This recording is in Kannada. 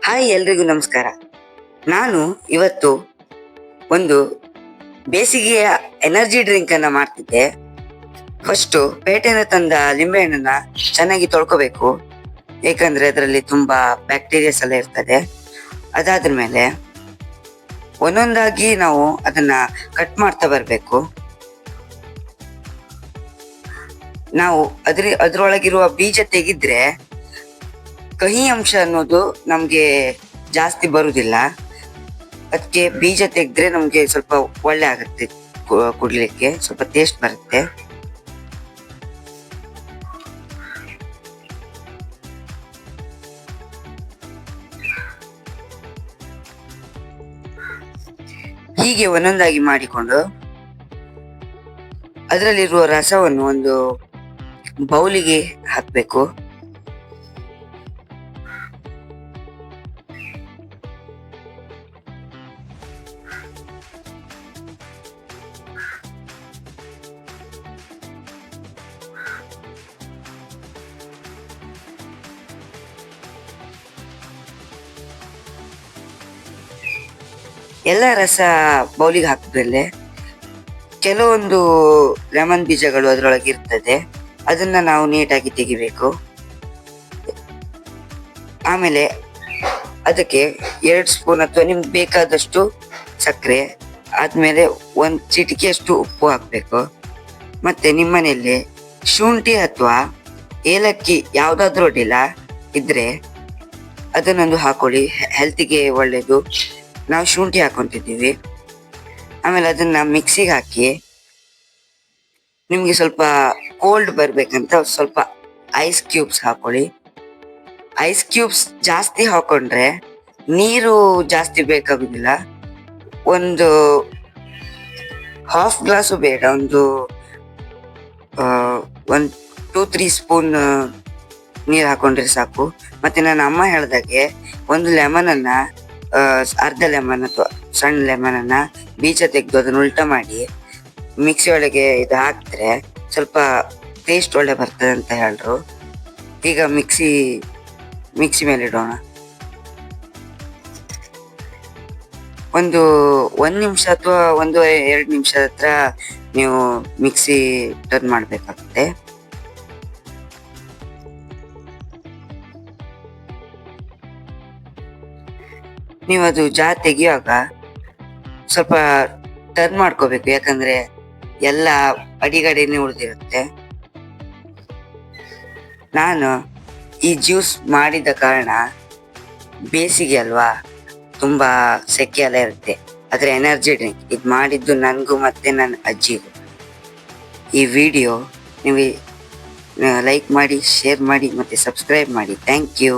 ಹಾಯ್, ಎಲ್ರಿಗೂ ನಮಸ್ಕಾರ. ನಾನು ಇವತ್ತು ಒಂದು ಬೇಸಿಗೆಯ ಎನರ್ಜಿ ಡ್ರಿಂಕ್ ಅನ್ನ ಮಾಡ್ತಿದ್ದೆ. ಫಸ್ಟು ಪೇಟೆನ ತಂದ ಲಿಂಬೆಹಣ್ಣನ್ನ ಚೆನ್ನಾಗಿ ತೊಳ್ಕೊಬೇಕು, ಏಕೆಂದ್ರೆ ಅದರಲ್ಲಿ ತುಂಬಾ ಬ್ಯಾಕ್ಟೀರಿಯಾಸ್ ಎಲ್ಲ ಇರ್ತದೆ. ಅದಾದ ಮೇಲೆ ಒಂದೊಂದಾಗಿ ನಾವು ಅದನ್ನ ಕಟ್ ಮಾಡ್ತಾ ಬರಬೇಕು. ನಾವು ಅದ್ರೊಳಗಿರುವ ಬೀಜ ತೆಗಿದ್ರೆ ಕಹಿ ಅಂಶ ಅನ್ನೋದು ನಮ್ಗೆ ಜಾಸ್ತಿ ಬರುದಿಲ್ಲ. ಅದಕ್ಕೆ ಬೀಜ ತೆಗೆದ್ರೆ ನಮ್ಗೆ ಸ್ವಲ್ಪ ಒಳ್ಳೆ ಆಗುತ್ತೆ, ಕುಡ್ಲಿಕ್ಕೆ ಸ್ವಲ್ಪ ಟೇಸ್ಟ್ ಬರುತ್ತೆ. ಹೀಗೆ ಒಂದೊಂದಾಗಿ ಮಾಡಿಕೊಂಡು ಅದರಲ್ಲಿರುವ ರಸವನ್ನು ಒಂದು ಬೌಲಿಗೆ ಹಾಕ್ಬೇಕು. ಎಲ್ಲ ರಸ ಬೌಲಿಗೆ ಹಾಕಿದ್ಮೇಲೆ ಕೆಲವೊಂದು ಲೆಮನ್ ಬೀಜಗಳು ಅದರೊಳಗೆ ಇರ್ತದೆ, ಅದನ್ನ ನಾವು ನೀಟಾಗಿ ತೆಗಿಬೇಕು. ಆಮೇಲೆ ಅದಕ್ಕೆ 2 ಸ್ಪೂನ್ ಅಥವಾ ನಿಮ್ಗೆ ಬೇಕಾದಷ್ಟು ಸಕ್ಕರೆ, ಆದ್ಮೇಲೆ 1 ಚಿಟಿಕೆಯಷ್ಟು ಉಪ್ಪು ಹಾಕ್ಬೇಕು. ಮತ್ತೆ ನಿಮ್ಮನೆಯಲ್ಲಿ ಶುಂಠಿ ಅಥವಾ ಏಲಕ್ಕಿ ಯಾವ್ದಾದ್ರೂ ಅಡ್ಡಿಲ್ಲ ಇದ್ರೆ ಅದನ್ನೊಂದು ಹಾಕೊಳ್ಳಿ, ಹೆಲ್ತಿಗೆ ಒಳ್ಳೇದು. ನಾವು ಶುಂಠಿ ಹಾಕೊಂತಿದ್ದೀವಿ. ಆಮೇಲೆ ಅದನ್ನ ಮಿಕ್ಸಿಗೆ ಹಾಕಿ, ನಿಮ್ಗೆ ಸ್ವಲ್ಪ ಕೋಲ್ಡ್ ಬರ್ಬೇಕಂತ ಸ್ವಲ್ಪ ಐಸ್ ಕ್ಯೂಬ್ಸ್ ಹಾಕೊಳ್ಳಿ. ಐಸ್ ಕ್ಯೂಬ್ಸ್ ಜಾಸ್ತಿ ಹಾಕೊಂಡ್ರೆ ನೀರು ಜಾಸ್ತಿ ಬೇಕಾಗುದಿಲ್ಲ. ಒಂದು 1/2 ಗ್ಲಾಸು ಬೇಡ, ಒಂದು 2-3 ಸ್ಪೂನ್ ನೀರು ಹಾಕೊಂಡ್ರೆ ಸಾಕು. ಮತ್ತೆ ನನ್ನ ಅಮ್ಮ ಹೇಳ್ದಾಗೆ ಒಂದು ಲೆಮನ್ ಅನ್ನ, ಅರ್ಧ ಲೆಮನ್ ಅಥವಾ ಸಣ್ಣ ಲೆಮನ್ ಅನ್ನ ಬೀಜ ತೆಗೆದು ಅದನ್ನ ಉಲ್ಟಾ ಮಾಡಿ ಮಿಕ್ಸಿ ಒಳಗೆ ಇದು ಹಾಕಿದ್ರೆ ಸ್ವಲ್ಪ ಟೇಸ್ಟ್ ಒಳ್ಳೆ ಬರ್ತದೆ ಅಂತ ಹೇಳ್ರು. ಈಗ ಮಿಕ್ಸಿ ಮೇಲೆ ಇಡೋಣ. ಒಂದು 1 ನಿಮಿಷ ಅಥವಾ 1-2 ನಿಮಿಷದ ಹತ್ರ ನೀವು ಮಿಕ್ಸಿ ಟರ್ನ್ ಮಾಡ್ಬೇಕಾಗುತ್ತೆ. ನೀವು ಅದು ತೆಗಿಯುವಾಗ ಸ್ವಲ್ಪ ಟರ್ನ್ ಮಾಡ್ಕೋಬೇಕು, ಯಾಕಂದ್ರೆ ಎಲ್ಲ ಅಡಿಗಡೆನೆ ಉಳಿದಿರುತ್ತೆ. ನಾನು ಈ ಜ್ಯೂಸ್ ಮಾಡಿದ ಕಾರಣ ಬೇಸಿಗೆ ಅಲ್ವಾ, ತುಂಬಾ ಸೆಕೆ ಎಲ್ಲ ಇರುತ್ತೆ. ಆದ್ರೆ ಎನರ್ಜಿ ಡ್ರಿಂಕ್ ಇದು ಮಾಡಿದ್ದು ನನಗೂ ಮತ್ತೆ ನನ್ನ ಅಜ್ಜಿಗೂ. ಈ ವಿಡಿಯೋ ನೀವು ಲೈಕ್ ಮಾಡಿ, ಶೇರ್ ಮಾಡಿ ಮತ್ತೆ ಸಬ್ಸ್ಕ್ರೈಬ್ ಮಾಡಿ. Thank you.